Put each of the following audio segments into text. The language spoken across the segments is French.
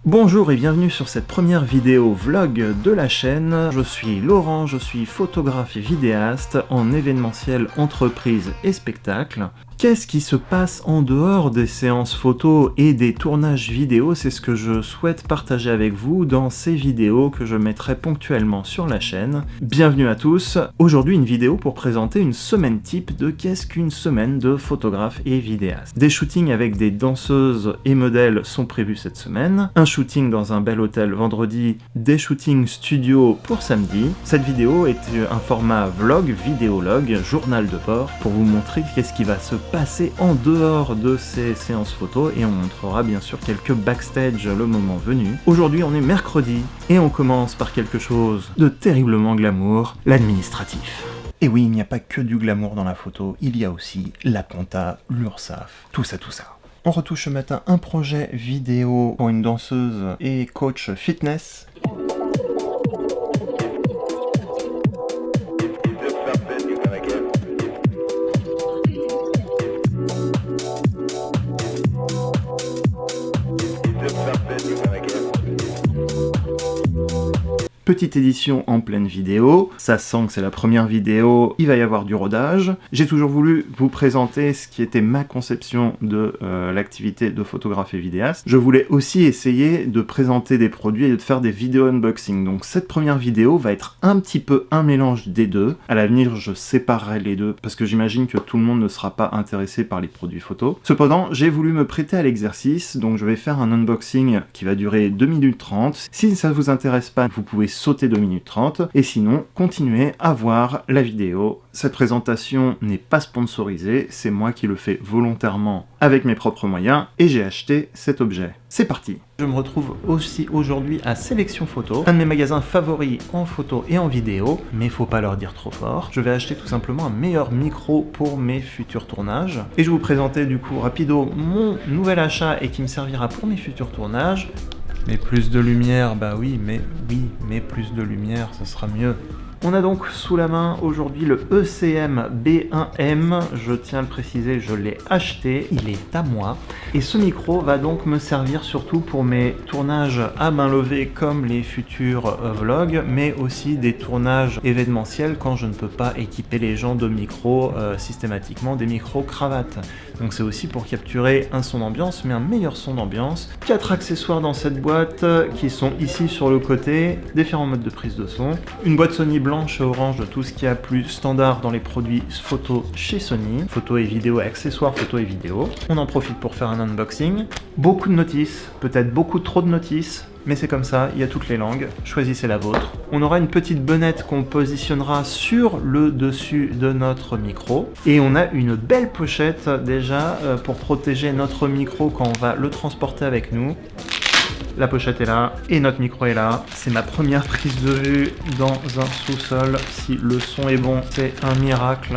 Bonjour et bienvenue sur cette première vidéo vlog de la chaîne. Je suis Laurent, je suis photographe et vidéaste en événementiel, entreprise et spectacle. Qu'est-ce qui se passe en dehors des séances photos et des tournages vidéo? C'est ce que je souhaite partager avec vous dans ces vidéos que je mettrai ponctuellement sur la chaîne. Bienvenue à tous. Aujourd'hui une vidéo pour présenter une semaine type de qu'est-ce qu'une semaine de photographe et vidéaste. Des shootings avec des danseuses et modèles sont prévus cette semaine. Un shooting dans un bel hôtel vendredi, des shootings studio pour samedi. Cette vidéo est un format vlog, vidéologue, journal de bord pour vous montrer qu'est-ce qui va se passer en dehors de ces séances photos et on montrera bien sûr quelques backstage le moment venu. Aujourd'hui on est mercredi et on commence par quelque chose de terriblement glamour, l'administratif. Et oui, il n'y a pas que du glamour dans la photo, il y a aussi la compta, l'URSSAF, tout ça. On retouche ce matin un projet vidéo pour une danseuse et coach fitness. Petite édition en pleine vidéo, ça sent que c'est la première vidéo, il va y avoir du rodage. J'ai toujours voulu vous présenter ce qui était ma conception de l'activité de photographe et vidéaste. Je voulais aussi essayer de présenter des produits et de faire des vidéos unboxing. Donc cette première vidéo va être un petit peu un mélange des deux. À l'avenir, je séparerai les deux parce que j'imagine que tout le monde ne sera pas intéressé par les produits photos. Cependant, j'ai voulu me prêter à l'exercice, donc je vais faire un unboxing qui va durer 2 minutes 30. Si ça vous intéresse pas, vous pouvez sauter 2 minutes 30, et sinon, continuez à voir la vidéo. Cette présentation n'est pas sponsorisée, c'est moi qui le fais volontairement avec mes propres moyens, et j'ai acheté cet objet. C'est parti! Je me retrouve aussi aujourd'hui à Sélection Photo, un de mes magasins favoris en photo et en vidéo, mais faut pas leur dire trop fort. Je vais acheter tout simplement un meilleur micro pour mes futurs tournages, et je vais vous présenter du coup rapido mon nouvel achat et qui me servira pour mes futurs tournages. Mais plus de lumière, bah oui, mais plus de lumière, ça sera mieux. On a donc sous la main aujourd'hui le ECM B1M, je tiens à le préciser, je l'ai acheté, il est à moi. Et ce micro va donc me servir surtout pour mes tournages à main levée comme les futurs vlogs, mais aussi des tournages événementiels quand je ne peux pas équiper les gens de micros systématiquement, des micros cravates. Donc c'est aussi pour capturer un son d'ambiance, mais un meilleur son d'ambiance. 4 accessoires dans cette boîte qui sont ici sur le côté, différents modes de prise de son, une boîte Sony blanche et orange de tout ce qu'il y a plus standard dans les produits photo chez Sony, photo et vidéo, accessoires photo et vidéo. On en profite pour faire un unboxing. Beaucoup de notices, peut-être beaucoup trop de notices, mais c'est comme ça, il y a toutes les langues, choisissez la vôtre. On aura une petite bonnette qu'on positionnera sur le dessus de notre micro. Et on a une belle pochette déjà pour protéger notre micro quand on va le transporter avec nous. La pochette est là, et notre micro est là. C'est ma première prise de vue dans un sous-sol. Si le son est bon, c'est un miracle.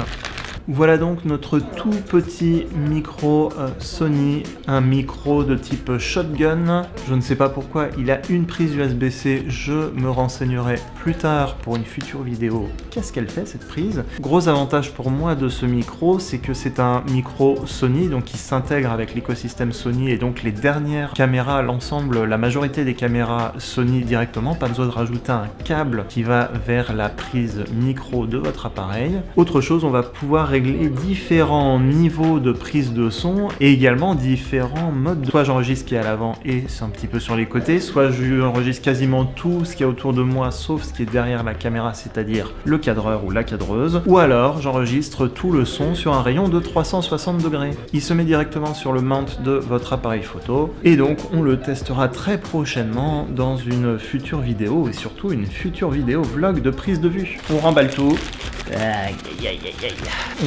Voilà donc notre tout petit micro Sony, un micro de type shotgun. Je ne sais pas pourquoi il a une prise USB-C, je me renseignerai plus tard pour une future vidéo. Qu'est-ce qu'elle fait cette prise? Gros avantage pour moi de ce micro, c'est que c'est un micro Sony, donc qui s'intègre avec l'écosystème Sony et donc les dernières caméras, l'ensemble, la majorité des caméras Sony directement, pas besoin de rajouter un câble qui va vers la prise micro de votre appareil. Autre chose, on va pouvoir régler différents niveaux de prise de son et également différents modes. Soit j'enregistre ce qui est à l'avant et c'est un petit peu sur les côtés, soit j'enregistre quasiment tout ce qui est autour de moi sauf ce qui est derrière la caméra, c'est-à-dire le cadreur ou la cadreuse, ou alors j'enregistre tout le son sur un rayon de 360 degrés. Il se met directement sur le mount de votre appareil photo et donc on le testera très prochainement dans une future vidéo et surtout une future vidéo vlog de prise de vue. On remballe tout.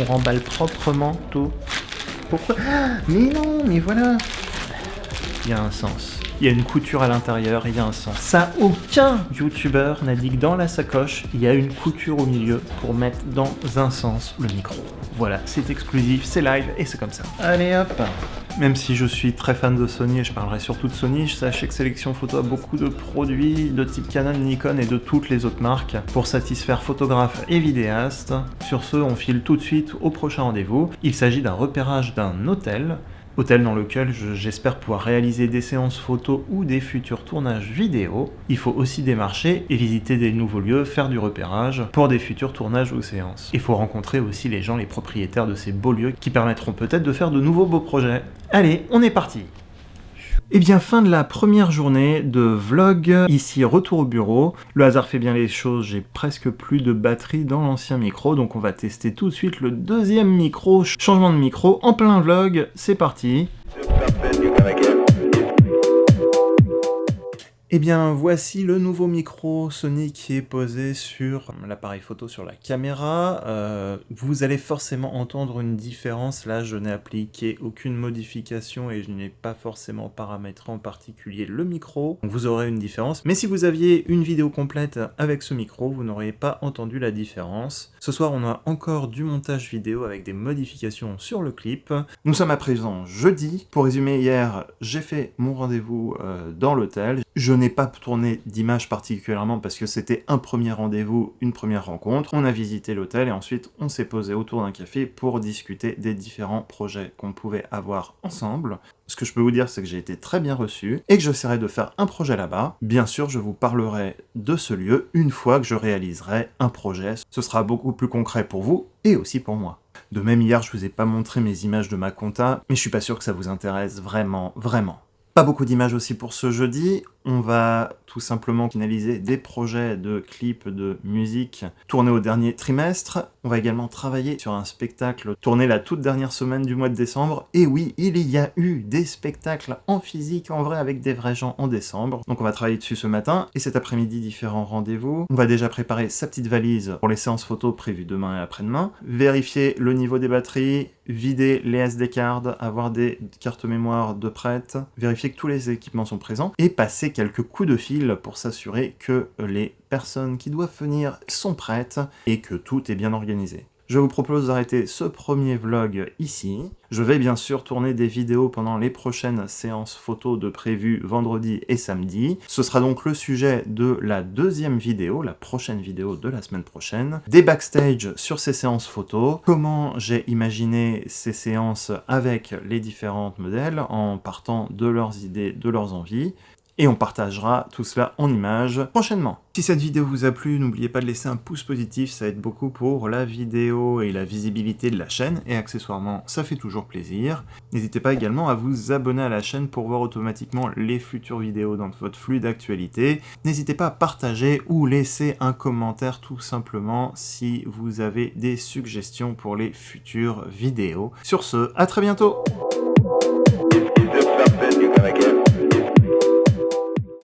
On remballe proprement tout. Pourquoi? Mais non, mais voilà. Il y a un sens. Il y a une couture à l'intérieur, il y a un sens. Ça, aucun youtubeur n'a dit que dans la sacoche, il y a une couture au milieu pour mettre dans un sens le micro. Voilà, c'est exclusif, c'est live et c'est comme ça. Allez hop. Même si je suis très fan de Sony et je parlerai surtout de Sony, sachez que Sélection Photo a beaucoup de produits de type Canon, Nikon et de toutes les autres marques pour satisfaire photographes et vidéastes. Sur ce, on file tout de suite au prochain rendez-vous. Il s'agit d'un repérage d'un hôtel hôtel dans lequel j'espère pouvoir réaliser des séances photos ou des futurs tournages vidéo. Il faut aussi démarcher et visiter des nouveaux lieux, faire du repérage pour des futurs tournages ou séances. Il faut rencontrer aussi les gens, les propriétaires de ces beaux lieux qui permettront peut-être de faire de nouveaux beaux projets. Allez, on est parti! Et bien, fin de la première journée de vlog, ici retour au bureau. Le hasard fait bien les choses, j'ai presque plus de batterie dans l'ancien micro, donc on va tester tout de suite le deuxième micro, changement de micro en plein vlog, c'est parti. Et bien voici le nouveau micro Sony qui est posé sur l'appareil photo sur la caméra. Vous allez forcément entendre une différence, là je n'ai appliqué aucune modification et je n'ai pas forcément paramétré en particulier le micro. Donc vous aurez une différence, mais si vous aviez une vidéo complète avec ce micro, vous n'auriez pas entendu la différence. Ce soir on a encore du montage vidéo avec des modifications sur le clip. Nous sommes à présent jeudi. Pour résumer, hier j'ai fait mon rendez-vous dans l'hôtel. Je n'ai pas tourné d'image particulièrement parce que c'était un premier rendez-vous, une première rencontre. On a visité l'hôtel et ensuite on s'est posé autour d'un café pour discuter des différents projets qu'on pouvait avoir ensemble. Ce que je peux vous dire, c'est que j'ai été très bien reçu et que j'essaierai de faire un projet là-bas. Bien sûr, je vous parlerai de ce lieu une fois que je réaliserai un projet. Ce sera beaucoup plus concret pour vous et aussi pour moi. De même, hier, je vous ai pas montré mes images de ma compta, mais je suis pas sûr que ça vous intéresse vraiment. Pas beaucoup d'images aussi pour ce jeudi. On va tout simplement finaliser des projets de clips de musique tournés au dernier trimestre. On va également travailler sur un spectacle tourné la toute dernière semaine du mois de décembre. Et oui, il y a eu des spectacles en physique, en vrai, avec des vrais gens en décembre. Donc on va travailler dessus ce matin. Et cet après-midi, différents rendez-vous. On va déjà préparer sa petite valise pour les séances photos prévues demain et après-demain. Vérifier le niveau des batteries. Vider les SD cards, avoir des cartes mémoire de prêtes. Vérifier que tous les équipements sont présents. Et passer quelques coups de fil pour s'assurer que les personnes qui doivent venir sont prêtes et que tout est bien organisé. Je vous propose d'arrêter ce premier vlog ici. Je vais bien sûr tourner des vidéos pendant les prochaines séances photos de prévues vendredi et samedi. Ce sera donc le sujet de la deuxième vidéo, la prochaine vidéo de la semaine prochaine. Des backstage sur ces séances photos, comment j'ai imaginé ces séances avec les différents modèles en partant de leurs idées, de leurs envies. Et on partagera tout cela en images prochainement. Si cette vidéo vous a plu, n'oubliez pas de laisser un pouce positif, ça aide beaucoup pour la vidéo et la visibilité de la chaîne, et accessoirement, ça fait toujours plaisir. N'hésitez pas également à vous abonner à la chaîne pour voir automatiquement les futures vidéos dans votre flux d'actualité. N'hésitez pas à partager ou laisser un commentaire tout simplement si vous avez des suggestions pour les futures vidéos. Sur ce, à très bientôt!